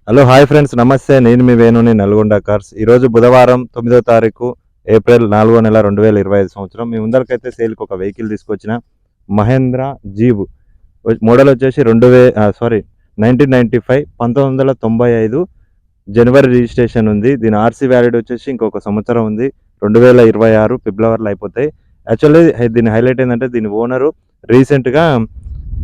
Hello hi friends, నమస్తే. నేను మీ వేణుని, Nalgonda cars. ఈరోజు బుధవారం 9వ తారీఖు ఏప్రిల్ 4వ నెల 2025 సంవత్సరం. మీ ముందరికైతే సేల్కి ఒక వెహికల్ తీసుకొచ్చిన మహేంద్ర జీబ్. మోడల్ వచ్చేసి 1995 జనవరి రిజిస్ట్రేషన్ ఉంది. దీని ఆర్సీ వ్యాలిడ్ వచ్చేసి ఇంకొక సంవత్సరం ఉంది. 2026 ఫిబ్రవరిలో అయిపోతాయి. యాక్చువల్లీ దీని హైలైట్ ఏంటంటే దీని ఓనరు రీసెంట్గా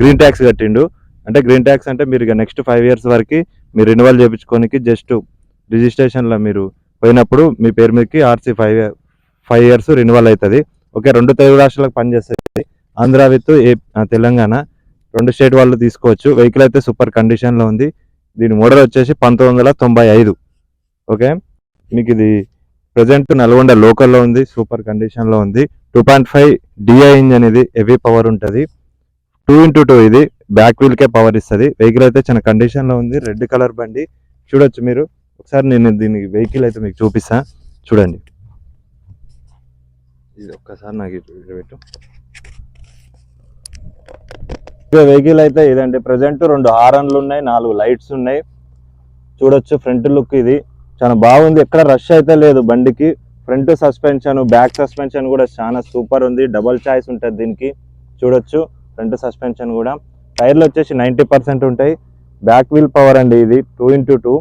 గ్రీన్ ట్యాక్స్ కట్టిండు. అంటే గ్రీన్ ట్యాక్స్ అంటే మీరు ఇక నెక్స్ట్ 5 years వరకు మీరు రెన్యువల్ చేయించుకోనికి జస్ట్ రిజిస్ట్రేషన్లో మీరు పోయినప్పుడు మీ పేరు మీదకి ఆర్సీ 5 years రెన్యువల్ అవుతుంది. ఓకే, 2 తెలుగు రాష్ట్రాలకు పనిచేస్తుంది. ఆంధ్ర విత్ తెలంగాణ 2 స్టేట్ వాళ్ళు తీసుకోవచ్చు. వెహికల్ అయితే సూపర్ కండిషన్లో ఉంది. దీని మోడల్ వచ్చేసి 1995. ఓకే, మీకు ఇది ప్రజెంట్ నల్గొండ లోకల్లో ఉంది, సూపర్ కండిషన్లో ఉంది. 2.5 డిఐ ఇంజన్, ఇది హెవీ పవర్ ఉంటుంది. 2x2 ఇది బ్యాక్ వీల్కే పవర్ ఇస్తుంది. వెహికల్ అయితే చాలా కండిషన్లో ఉంది. రెడ్ కలర్ బండి చూడొచ్చు మీరు. ఒకసారి నేను దీని వెహికల్ అయితే మీకు చూపిస్తా, చూడండి. ఇది ఒక్కసారి నాకు పెట్టు. వెహికల్ అయితే ఇదండి. ప్రజెంట్ 2 హారన్లు ఉన్నాయి, 4 లైట్స్ ఉన్నాయి. చూడొచ్చు ఫ్రంట్ లుక్ ఇది చాలా బాగుంది. ఎక్కడ రష్ అయితే లేదు బండికి. ఫ్రంట్ సస్పెన్షన్, బ్యాక్ సస్పెన్షన్ కూడా చాలా సూపర్ ఉంది. డబల్ చాయిస్ ఉంటుంది దీనికి. చూడొచ్చు ఫ్రంట్ సస్పెన్షన్ కూడా. టైర్లు వచ్చేసి 90% ఉంటాయి. బ్యాక్ వీల్ పవర్ అండి ఇది 2x2.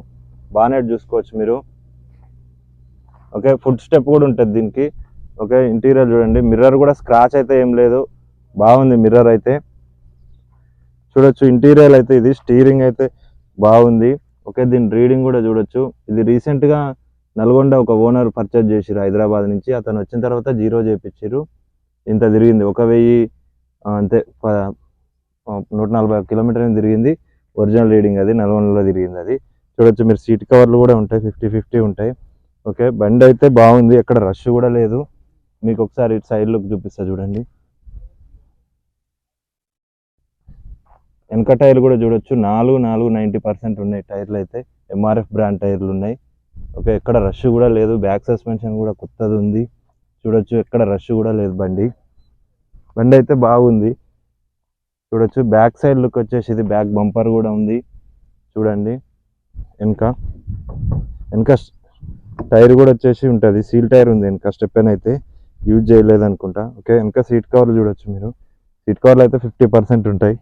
బానెట్ చూసుకోవచ్చు మీరు. ఓకే, ఫుడ్ స్టెప్ కూడా ఉంటుంది దీనికి. ఓకే, ఇంటీరియర్ చూడండి. మిర్రర్ కూడా స్క్రాచ్ అయితే ఏం లేదు, బాగుంది మిర్రర్ అయితే. చూడొచ్చు ఇంటీరియర్ అయితే ఇది. స్టీరింగ్ అయితే బాగుంది. ఓకే, దీని రీడింగ్ కూడా చూడొచ్చు. ఇది రీసెంట్గా నల్గొండ ఒక ఓనర్ పర్చేజ్ చేసిరు హైదరాబాద్ నుంచి. అతను వచ్చిన తర్వాత 0 చేయించారు. ఇంత తిరిగింది 1000 అంతే, 140 కిలోమీటర్లు తిరిగింది. ఒరిజినల్ రీడింగ్ అది, నల్గొండలో తిరిగింది అది. చూడొచ్చు మీరు. సీట్ కవర్లు కూడా ఉంటాయి, 50-50 ఉంటాయి. ఓకే, బండి అయితే బాగుంది, ఎక్కడ రష్ కూడా లేదు. మీకు ఒకసారి ఇటు సైడ్ లుక్ చూపిస్తా చూడండి. వెనక టైర్లు కూడా చూడొచ్చు. 90% ఉన్నాయి టైర్లు అయితే. ఎంఆర్ఎఫ్ బ్రాండ్ టైర్లు ఉన్నాయి. ఓకే, ఎక్కడ రష్ కూడా లేదు. బ్యాక్ సస్పెన్షన్ కూడా కొత్తది ఉంది. చూడొచ్చు ఎక్కడ రష్ కూడా లేదు. బండి అయితే బాగుంది. చూడొచ్చు బ్యాక్ సైడ్ లుక్ వచ్చేసి ఇది. బ్యాక్ బంపర్ కూడా ఉంది చూడండి. వెనక టైర్ కూడా వచ్చేసి ఉంటుంది. సీల్ టైర్ ఉంది వెనక. స్టెప్ అయితే యూజ్ చేయలేదు అనుకుంటా. ఓకే, వెనక సీట్ కవర్లు చూడొచ్చు మీరు. సీట్ కవర్లు అయితే 50% ఉంటాయి.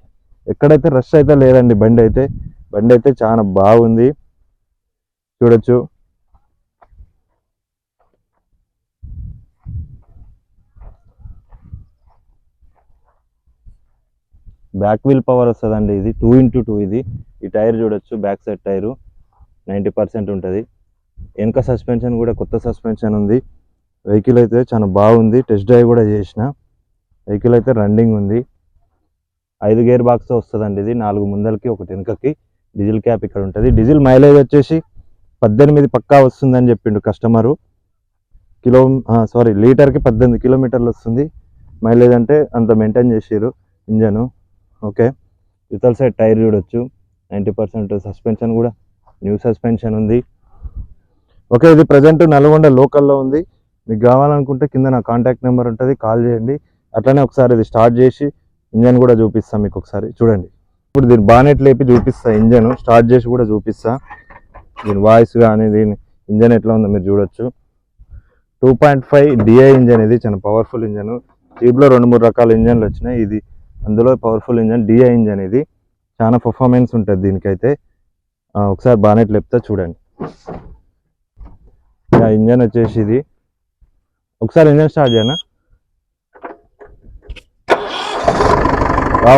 ఎక్కడైతే రష్ అయితే లేదండి. బండి అయితే చాలా బాగుంది. చూడొచ్చు బ్యాక్ వీల్ పవర్ వస్తుందండి ఇది. 2x2 ఇది. ఈ టైర్ చూడొచ్చు, బ్యాక్ సైడ్ టైరు 90% ఉంటుంది. వెనక సస్పెన్షన్ కూడా కొత్త సస్పెన్షన్ ఉంది. వెహికల్ అయితే చాలా బాగుంది. టెస్ట్ డ్రైవ్ కూడా చేసిన. వెహికల్ అయితే రన్నింగ్ ఉంది. 5 గేర్ బాక్స్తో వస్తుందండి ఇది. 4 ముందలకి, 1 వెనకకి. డీజిల్ క్యాప్ ఇక్కడ ఉంటుంది. డీజిల్ మైలేజ్ వచ్చేసి 18 పక్కా వస్తుందని చెప్పిండు కస్టమరు. లీటర్కి 18 కిలోమీటర్లు వస్తుంది మైలేజ్. అంటే అంత మెయింటైన్ చేసారు ఇంజను. ఓకే, ఇవతల సైడ్ టైర్ చూడొచ్చు, 90%. సస్పెన్షన్ కూడా న్యూ సస్పెన్షన్ ఉంది. ఓకే, ఇది ప్రజెంట్ నల్గొండ లోకల్లో ఉంది. మీకు కావాలనుకుంటే కింద నా కాంటాక్ట్ నెంబర్ ఉంటుంది, కాల్ చేయండి. అట్లనే ఒకసారి ఇది స్టార్ట్ చేసి ఇంజన్ కూడా చూపిస్తాను మీకు. ఒకసారి చూడండి. ఇప్పుడు దీని బానెట్ లేపి చూపిస్తా, ఇంజన్ స్టార్ట్ చేసి కూడా చూపిస్తా. దీని వాయిస్ కానీ దీని ఇంజన్ ఎట్లా ఉందో మీరు చూడొచ్చు. 2.5 డిఐ ఇంజన్ ఇది. చాలా పవర్ఫుల్ ఇంజన్. జీప్లో 2-3 రకాల ఇంజన్లు వచ్చినాయి, ఇది అందులో పవర్ఫుల్ ఇంజన్ డిఐ ఇంజన్ ఇది. చాలా పర్ఫార్మెన్స్ ఉంటుంది దీనికైతే. ఒకసారి బానెట్ లేపుతా చూడండి. ఇంజన్ వచ్చేసి ఇది. ఒకసారి ఇంజన్ స్టార్ట్ చేయనా.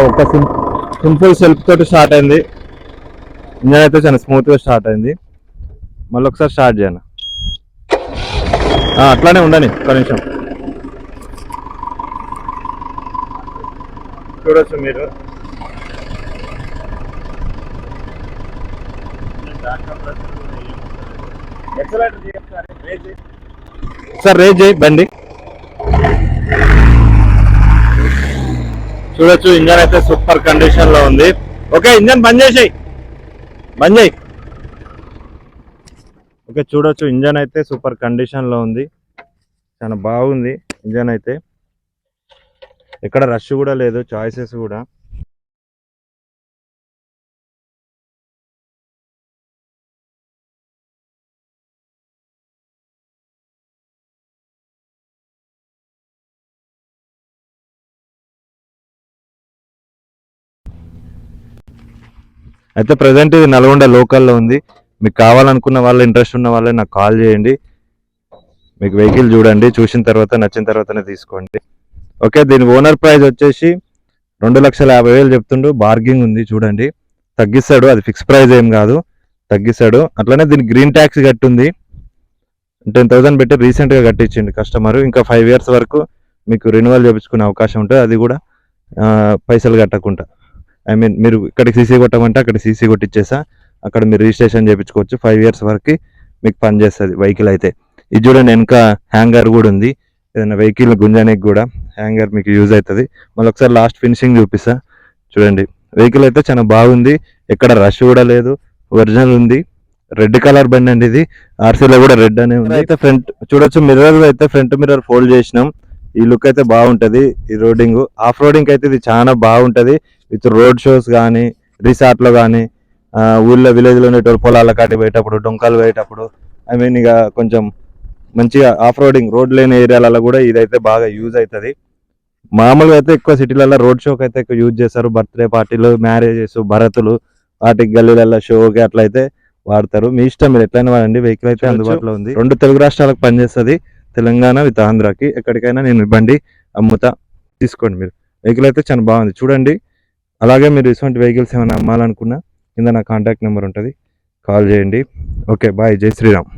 ఒక సింపుల్ సెల్ఫ్ తోటి స్టార్ట్ అయింది. ఇంజన్ అయితే చాలా స్మూత్గా స్టార్ట్ అయింది. మళ్ళీ ఒకసారి స్టార్ట్ చేయనా. అట్లానే ఉండని ఒక్క నిమిషం. చూడొచ్చు మీరు. సార్ రేజ్ చేయి బండి. చూడొచ్చు ఇంజన్ అయితే సూపర్ కండిషన్ లో ఉంది. ఓకే, ఇంజన్ బంద్ చేయి. ఓకే, చూడొచ్చు ఇంజన్ అయితే సూపర్ కండిషన్ లో ఉంది. చాలా బాగుంది ఇంజన్ అయితే. ఎక్కడ రష్ కూడా లేదు. చాయిసెస్ కూడా అయితే ప్రజెంట్ ఇది నల్గొండ లోకల్లో ఉంది. మీకు కావాలనుకున్న వాళ్ళు, ఇంట్రెస్ట్ ఉన్న వాళ్ళే నాకు కాల్ చేయండి. మీకు వెహికల్ చూడండి, చూసిన తర్వాత నచ్చిన తర్వాతనే తీసుకోండి. ఓకే, దీని ఓనర్ ప్రైస్ వచ్చేసి 2,50,000 చెప్తుండు. బార్గింగ్ ఉంది, చూడండి తగ్గిస్తాడు. అది ఫిక్స్ ప్రైస్ ఏం కాదు, తగ్గిస్తాడు. అట్లనే దీనికి గ్రీన్ ట్యాక్స్ కట్టుంది, 10,000 పెట్టి రీసెంట్గా కట్టించిండు కస్టమర్. ఇంకా 5 years వరకు మీకు రెన్యువల్ చేయించుకునే అవకాశం ఉంటుంది. అది కూడా పైసలు కట్టకుండా. ఐ మీన్ మీరు ఇక్కడికి సీసీ కొట్టమంటే అక్కడ సీసీ కొట్టిచ్చేసా, అక్కడ మీరు రిజిస్ట్రేషన్ చేయించుకోవచ్చు. 5 years వరకు మీకు పనిచేస్తుంది వెహికల్ అయితే. ఇది చూడండి, వెనక హ్యాంగర్ కూడా ఉంది, ఏదైనా వెహికల్ గుంజానికి కూడా హ్యాంగర్ మీకు యూజ్ అవుతుంది. మళ్ళీ ఒకసారి లాస్ట్ ఫినిషింగ్ చూపిస్తా చూడండి. వెహికల్ అయితే చాలా బాగుంది, ఎక్కడ రష్ కూడా లేదు, ఒరిజినల్ ఉంది. రెడ్ కలర్ బండి అండి ఇది, ఆర్సీలో కూడా రెడ్ అనే ఉంది. అయితే ఫ్రంట్ చూడొచ్చు, మిర్రర్ అయితే ఫ్రంట్ మిర్రర్ ఫోల్డ్ చేసినాం. ఈ లుక్ అయితే బాగుంటది. ఈ రోడింగ్, ఆఫ్ రోడింగ్ అయితే ఇది చాలా బాగుంటది. విత్ రోడ్ షోస్ కానీ, రిసార్ట్ లో కానీ, ఊళ్ళో విలేజ్ లో ఉండేటప్పుడు పొలాల కాటి పోయేటప్పుడు, డొంకాలు పోయేటప్పుడు, ఐ మీన్ ఇక కొంచెం మంచిగా ఆఫ్ రోడింగ్ రోడ్ లేని ఏరియాలలో కూడా ఇదైతే బాగా యూజ్ అవుతుంది. మామూలుగా అయితే ఎక్కువ సిటీలలో రోడ్ షోకి అయితే ఎక్కువ యూజ్ చేస్తారు. బర్త్డే పార్టీలు, మ్యారేజెస్, భరతులు, వాటికి గల్లీలలో షోకి అట్లయితే వాడతారు. మీ ఇష్టం, మీరు ఎట్లయినా వాడండి. వెహికల్ అయితే అందుబాటులో ఉంది. 2 తెలుగు రాష్ట్రాలకు పనిచేస్తుంది, తెలంగాణ విత్ ఆంధ్రాకి. ఎక్కడికైనా నేను బండి అమ్ముతా, తీసుకోండి మీరు. వెహికల్ అయితే చాలా బాగుంది చూడండి. అలాగే మీరు ఇటువంటి వెహికల్స్ ఏమైనా అమ్మాలనుకున్నా కింద నా కాంటాక్ట్ నెంబర్ ఉంటుంది, కాల్ చేయండి. ఓకే, బాయ్, జై శ్రీరామ్.